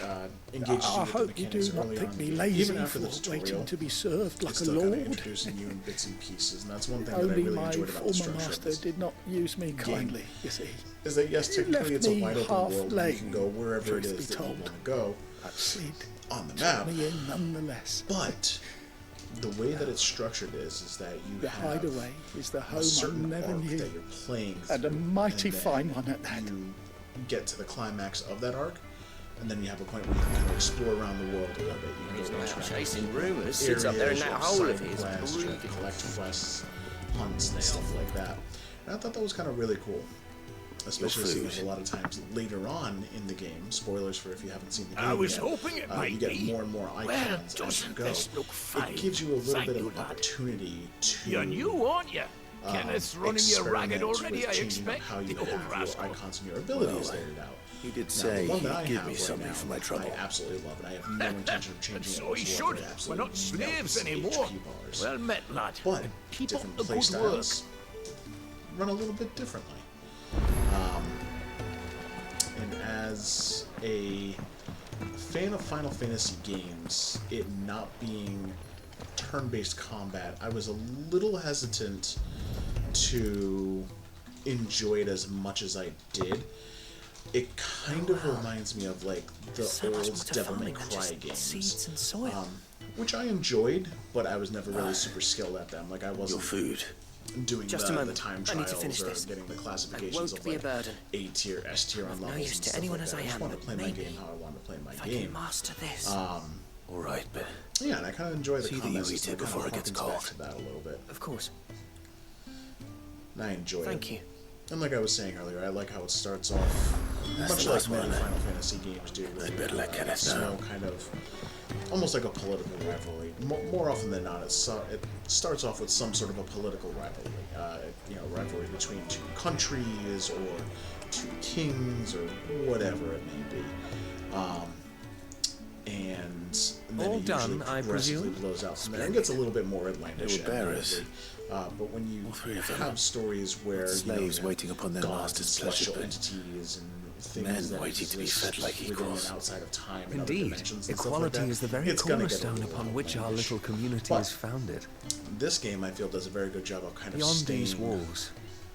engages you I with the hope you do mechanics not early think on. me lazy Even after the for tutorial, waiting to be served like it's a still kind of lord. introducing you in bits and pieces, and that's one thing that I Only really my enjoyed about the former structure of master this did not use me kindly, you see. Is that yes, He technically left it's a me wide open half world, and you lame, can go wherever it truth is be that you told. want to go. Cid on the took map. me in nonetheless. But the way that it's structured is that you The have Hideaway is the a home I certain never arc knew. that you're playing And a through, mighty then fine one at that. You get to the climax of that arc, and then you have a point where you can kind of explore around the world a little bit. You can He's go not to out interact chasing with rumours, sits up there in areas, that you have hole of side his, quests, you have brooding. collect quests, hunts, and stuff like that. And I thought that was kind of really cool. Especially seeing as a lot of times later on in the game, spoilers for if you haven't seen the game I was yet, hoping it might you get be. more and more Well, icons as you doesn't go. this look fine? It gives you a little Thank bit you, of lad. opportunity to You're new, aren't you? Kenneth's running you ragged experiment already, with I changing up expect. how you The old have rascal. your icons and your abilities Well, laid out. He did Now, say the one that he'd I give have me right something now, for my trouble. I absolutely love it. I have no intention of changing So it he whatsoever. should. It We're not absolutely slaves melts anymore. HP bars. Well met, lad. But And keep up different the play good work. styles run a little bit differently. And as a fan of Final Fantasy games, it not being turn-based combat, I was a little hesitant to enjoy it as much as I did. It kind of reminds me of like the old Devil May Cry games, seeds and soil. which I enjoyed, but I was never really super skilled at them. Like I wasn't Your food. doing Just a the moment. time I need to trials finish or this. getting the I classifications won't of be a like burden. A tier, S tier on I've no levels use and to stuff anyone like as that. I I just am, want to but play my maybe game how I want to play my If I game. can master this. All right, but Yeah, and I kind of enjoy the See that combat you eat system. it before kind it of gets harkens back cold. to that a little bit. Of course. And I enjoy it. Thank you. And like I was saying earlier, I like how it starts off That's much the like last many one. Final Fantasy games do. I'd better let Kenneth small know. kind of, almost like a political rivalry. More often than not, it starts off with some sort of a political rivalry. Rivalry between two countries or two kings or whatever it may be. And then All it done, usually I progressively presume? blows out from there and gets a little bit more outlandish. They were bearers. But when you All three of them. have stories where Slaves you know, waiting upon their gods master's and celestial pleasure, but entities and things men that waiting to be exist fed like within equals. and outside of time and other Indeed, dimensions and stuff equality like that, is the very it's gonna get a cornerstone little upon which our outlandish. little community But is founded. This game, I feel, does a very good job of kind of Beyond staying these walls,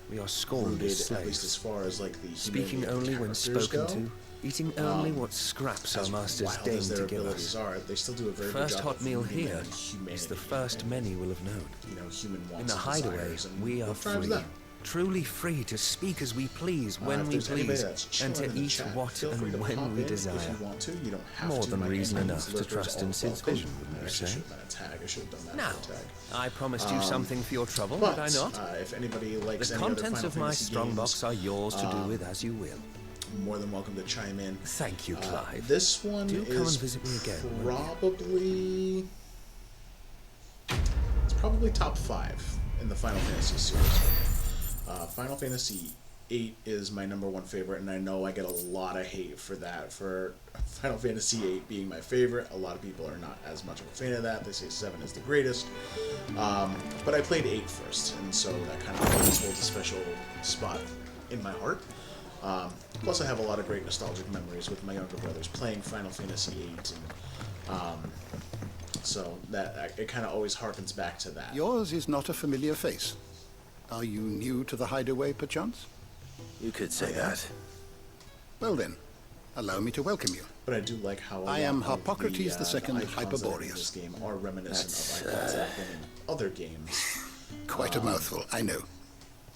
we are scorned rooted, as at least as slaves, far as like the speaking humanity of the only when characters spoken go. to, eating only what scraps our As masters wild deign as their to give abilities us. are, they still do a very The good first job hot of meal rooting here in is humanity the first and, many will have known. human wants In the and hideaway, desires and we are what drives free. them. Truly free to speak as we please, when If we there's anybody please, that's and chilling to in the eat chat, what feel free and to when pop we in desire. If you want to, you don't have More to. than My reason name enough is to Lifters, trust in all Sid's welcome. vision, wouldn't I you actually say? should have done a tag. I should have done that Now, for a tag. I promised you something for your trouble, But did I not? if anybody likes The any other contents Final of my Fantasy strongbox games, are yours to do with as you will. more than welcome to chime in. Thank you, Clive. This one Do is come and visit me again, won't you? probably it's probably top 5 in the Final Fantasy series. Final Fantasy VIII is my #1 favorite, and I know I get a lot of hate for that. For Final Fantasy VIII being my favorite, a lot of people are not as much of a fan of that. They say 7 is the greatest. But I played 8 first, and so that kind of always holds a special spot in my heart. Plus, I have a lot of great nostalgic memories with my younger brothers playing Final Fantasy VIII, and so that it kind of always harkens back to that. Yours is not a familiar face. Are you new to the hideaway, perchance? You could say that. Well then, allow me to welcome you. But I do like how I am Harpocrates the Second icons that are in Hyperboreus. this game are reminiscent of icons that have been in other games. Quite a mouthful, I know.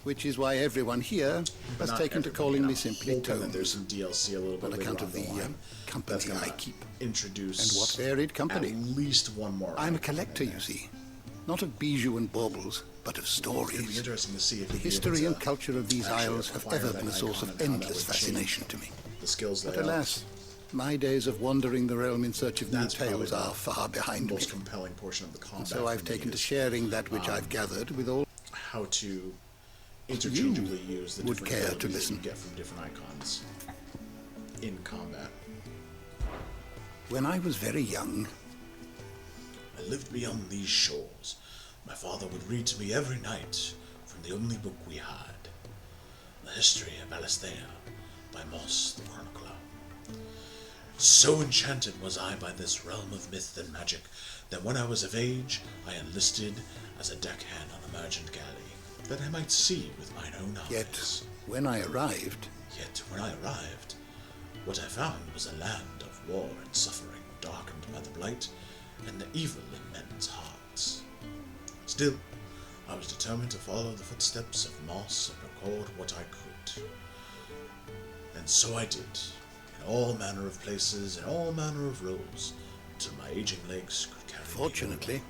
Which is why everyone here has Not taken to everybody, calling and me I'm simply hoping that Tomes. there's some DLC a little bit On later account on of the line that's company gonna I keep. introduce And what varied company. at least one more. I'm a icon collector, in you there. see. Not of bijou and baubles, but of It'd be stories. interesting to see if The you'd be able history to and culture of these actually isles have acquire ever that been a source icon of and how that endless would change fascination to me. the skills But layout. alas, my days of wandering the realm in search of new That's probably tales the are far behind me. most compelling portion of the combat. And so I've for me taken to is sharing that which I've gathered with all. how to interchangeably use the would different care to abilities that listen. you get from different icons in combat. When I was very young, I lived beyond these shores. My father would read to me every night from the only book we had, The History of Alastea by Moss the Chronicler. So enchanted was I by this realm of myth and magic that when I was of age, I enlisted as a deckhand on a merchant galley, that I might see with mine own eyes. yet when I arrived, Yet when I arrived, what I found was a land of war and suffering darkened by the blight and the evil in men's hearts. Still, I was determined to follow the footsteps of Moss and record what I could. And so I did, in all manner of places, in all manner of roles, till my aging legs could carry Fortunately. me.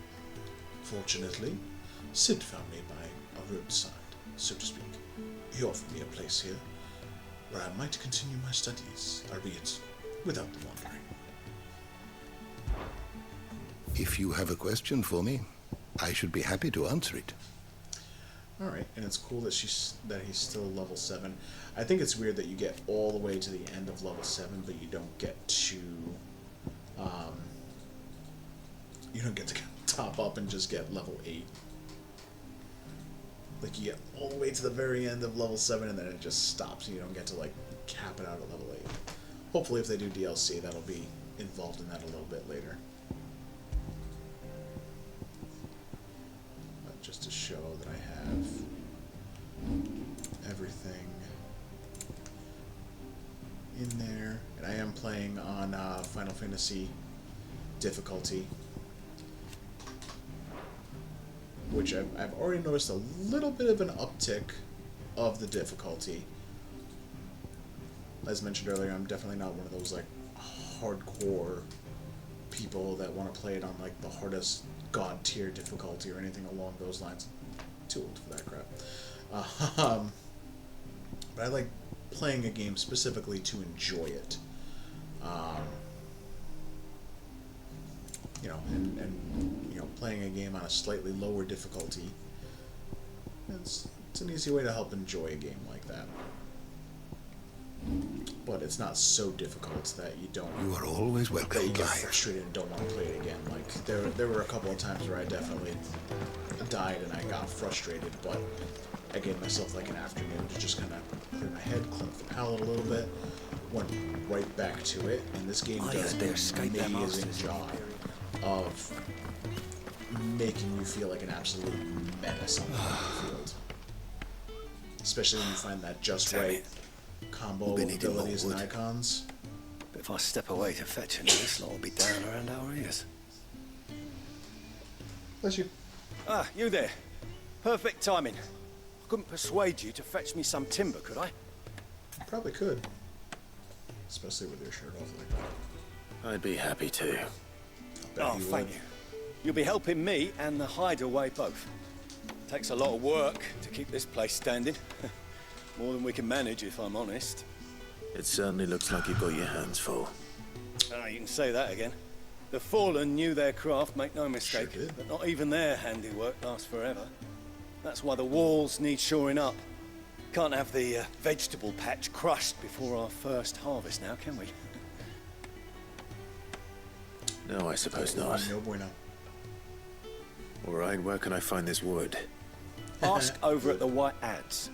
Fortunately, Sid found me by a roadside, so to speak. He offered me a place here, where I might continue my studies, albeit without the wandering. If you have a question for me, I should be happy to answer it. All right, and it's cool that he's still level 7. I think it's weird that you get all the way to the end of level 7, but you don't get to top up and just get level 8. Like you get all the way to the very end of level 7, and then it just stops, and you don't get to like cap it out at level 8. Hopefully, if they do DLC, that'll be involved in that a little bit later. Just to show that I have everything in there. And I am playing on Final Fantasy difficulty, which I've already noticed a little bit of an uptick of the difficulty. As mentioned earlier, I'm definitely not one of those like hardcore people that want to play it on like the hardest god tier difficulty or anything along those lines. Too old for that crap. But I like playing a game specifically to enjoy it. And playing a game on a slightly lower difficulty, it's an easy way to help enjoy a game like that. But it's not so difficult that you don't. You are always welcome. That you get frustrated and don't want to play it again. Like there were a couple of times where I definitely died and I got frustrated, but I gave myself like an afternoon to just kind of clear my head, cleanse the palate a little bit, went right back to it, and this game does an amazing job of making you feel like an absolute menace on the field. Especially when you find that just right combo abilities and icons. But if I step away to fetch it, this lot will be down around our ears. Bless you. Ah, you there. Perfect timing. I couldn't persuade you to fetch me some timber, could I? Probably could. Especially with your shirt off like that. I'd be happy to. Oh, thank you. You'll be helping me and the hideaway both. Takes a lot of work to keep this place standing. More than we can manage, if I'm honest. It certainly looks like you've got your hands full. Ah, you can say that again. The Fallen knew their craft, make no mistake, but not even their handiwork lasts forever. That's why the walls need shoring up. Can't have the vegetable patch crushed before our first harvest now, can we? No, I suppose not. No bueno. All right, where can I find this wood? Ask over at the White Ads.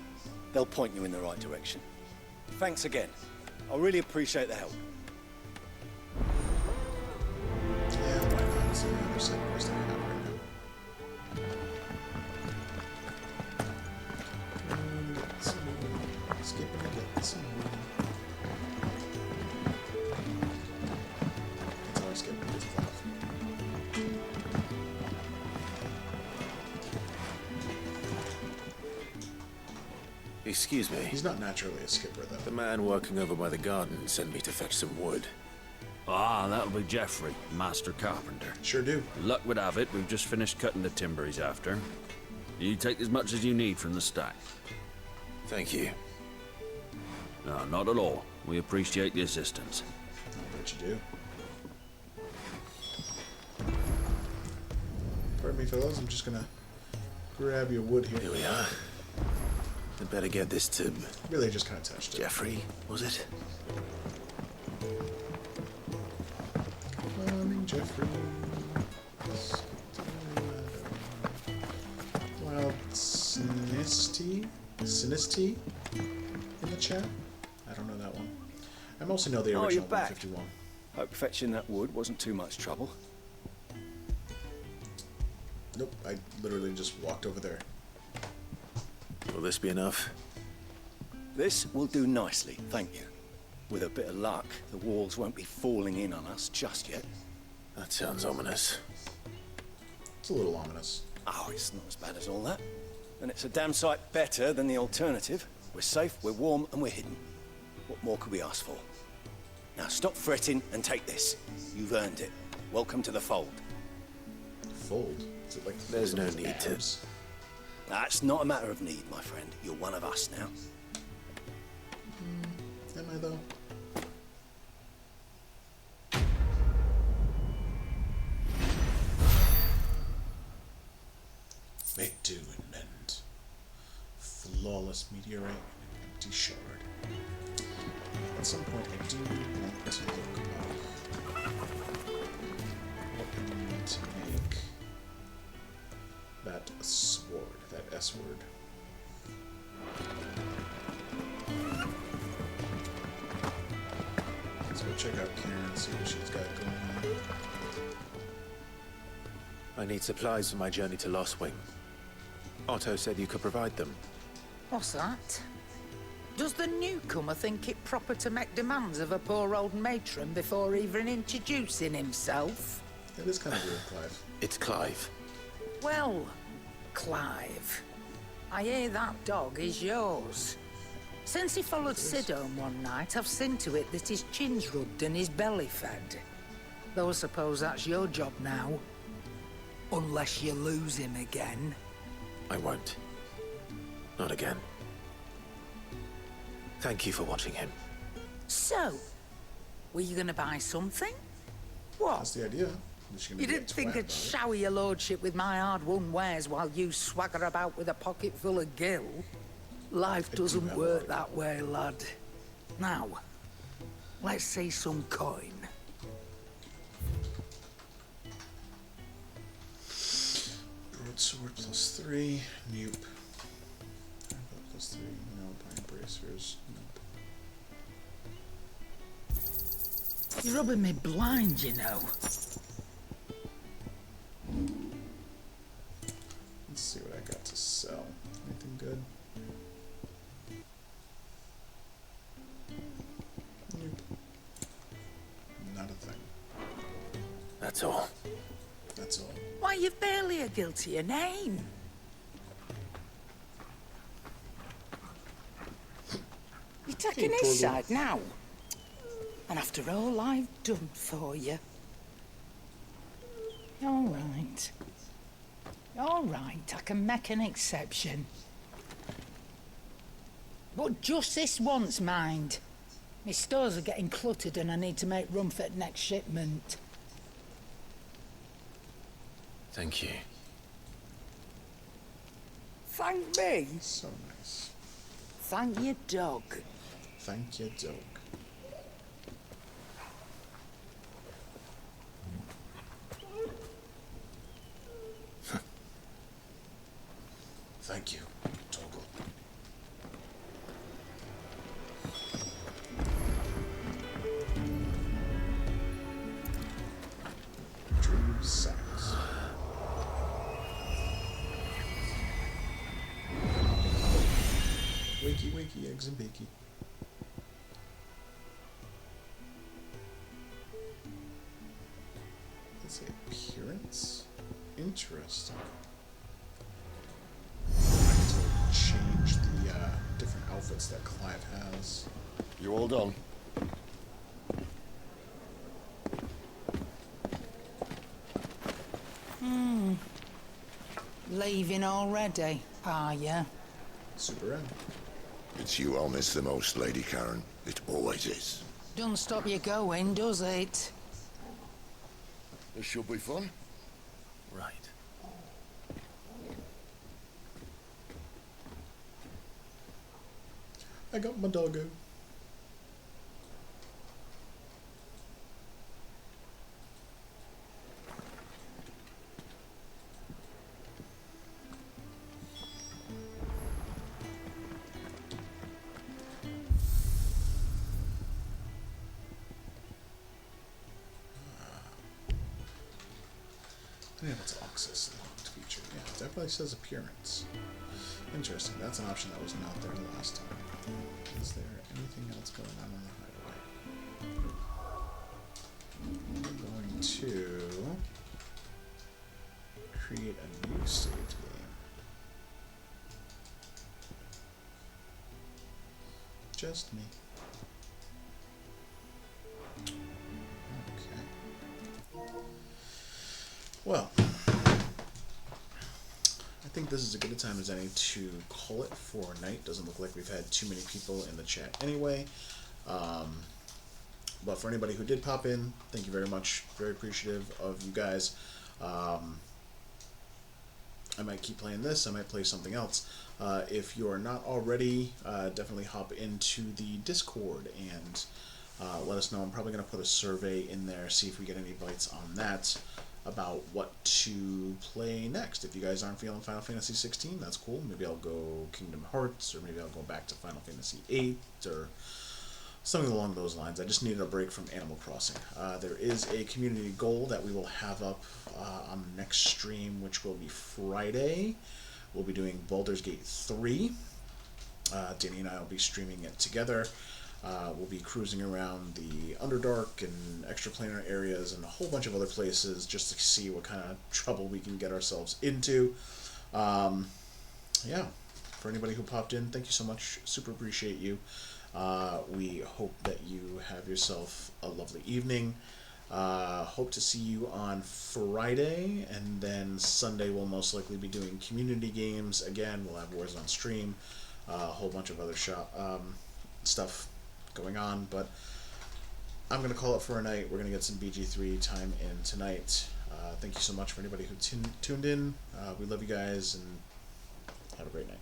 They'll point you in the right direction. Thanks again. I really appreciate the help. Yeah, why not? It's the other side quest I have right now. Skip and get some. That's how I skip and get stuff. Excuse me. He's not naturally a skipper, though. The man working over by the garden sent me to fetch some wood. Ah, that'll be Jeffrey, master carpenter. Sure do. Luck would have it, we've just finished cutting the timber he's after. You take as much as you need from the stack. Thank you. No, not at all. We appreciate the assistance. I bet you do. Pardon me, fellas. I'm just gonna grab your wood here. Here we are. I'd better get this to... Really just kind of touched it. Jeffrey, was it? Coming, Jeffrey. Wild Sinisty in the chat. I don't know that one. I mostly know the original you're back. 151. Hope fetching that wood wasn't too much trouble. Nope, I literally just walked over there. Will this be enough? This will do nicely, thank you. With a bit of luck, the walls won't be falling in on us just yet. That sounds ominous. It's a little ominous. Oh, it's not as bad as all that. And it's a damn sight better than the alternative. We're safe, we're warm, and we're hidden. What more could we ask for? Now stop fretting and take this. You've earned it. Welcome to the fold. Fold? Is it like There's no need to. That's not a matter of need, my friend. You're one of us now. Am I though? Make do and mend. Flawless meteorite and an empty shard. At some point, I do want to look up what I need to make that sword, that S word. Let's go check out Karen, see what she's got going on. I need supplies for my journey to Lostwing. Otto said you could provide them. What's that? Does the newcomer think it proper to make demands of a poor old matron before even introducing himself? That is kind of weird, Clive. It's Clive. Well, Clive, I hear that dog is yours. Since he followed Sid home one night, I've seen to it that his chin's rubbed and his belly fed. Though I suppose that's your job now. Unless you lose him again. I won't. Not again. Thank you for watching him. So, were you gonna buy something? What? That's the idea. You didn't think I'd shower your lordship with my hard-won wares while you swagger about with a pocket full of gil? Life doesn't work that way, lad. Now, let's see some coin. Broadsword +3, nope. +3, no. Pine bracers, nope. You're rubbing me blind, you know. Let's see what I got to sell. Anything good? Nope. Not a thing. That's all. That's all. Why, you've barely a guiltier name. You're taking his side now. And after all I've done for you. All right. All right, I can make an exception. But just this once, mind. My stores are getting cluttered and I need to make room for the next shipment. Thank you. Thank me? So nice. Thank your dog. Thank you, dog. Thank you, Toggle. Drew Sacks. Wakey, wakey, eggs and bakey. Let's say appearance. Interesting. Change the different outfits that Clive has. You all done? Leaving already, are ya? Super M. It's you I'll miss the most, Lady Karen. It always is. Don't stop you going, does it? This should be fun. Right. I got my doggo. Unable to access the locked feature. Yeah, it definitely says appearance. Interesting. That's an option that was not there last time. Is there anything else going on in the hideaway? we're going to create a new saved game. Just me. Okay. Well, I think this is as good a time as any to call it for a night. Doesn't look like we've had too many people in the chat anyway. But for anybody who did pop in, thank you very much. Very appreciative of you guys. I might keep playing this. I might play something else. If you're not already, definitely hop into the Discord and let us know. I'm probably going to put a survey in there, see if we get any bites on that about what to play next. If you guys aren't feeling Final Fantasy 16, that's cool. Maybe I'll go Kingdom Hearts, or maybe I'll go back to Final Fantasy 8, or something along those lines. I just needed a break from Animal Crossing. There is a community goal that we will have up on the next stream, which will be Friday. We'll be doing Baldur's Gate 3. Danny and I will be streaming it together. We'll be cruising around the Underdark and extraplanar areas and a whole bunch of other places just to see what kind of trouble we can get ourselves into. Yeah, for anybody who popped in, thank you so much. Super appreciate you. We hope that you have yourself a lovely evening. Hope to see you on Friday, and then Sunday we'll most likely be doing community games. Again, we'll have Warzone stream, a whole bunch of other stuff going on, but I'm going to call it for a night. We're going to get some BG3 time in tonight. Thank you so much for anybody who tuned in. We love you guys, and have a great night.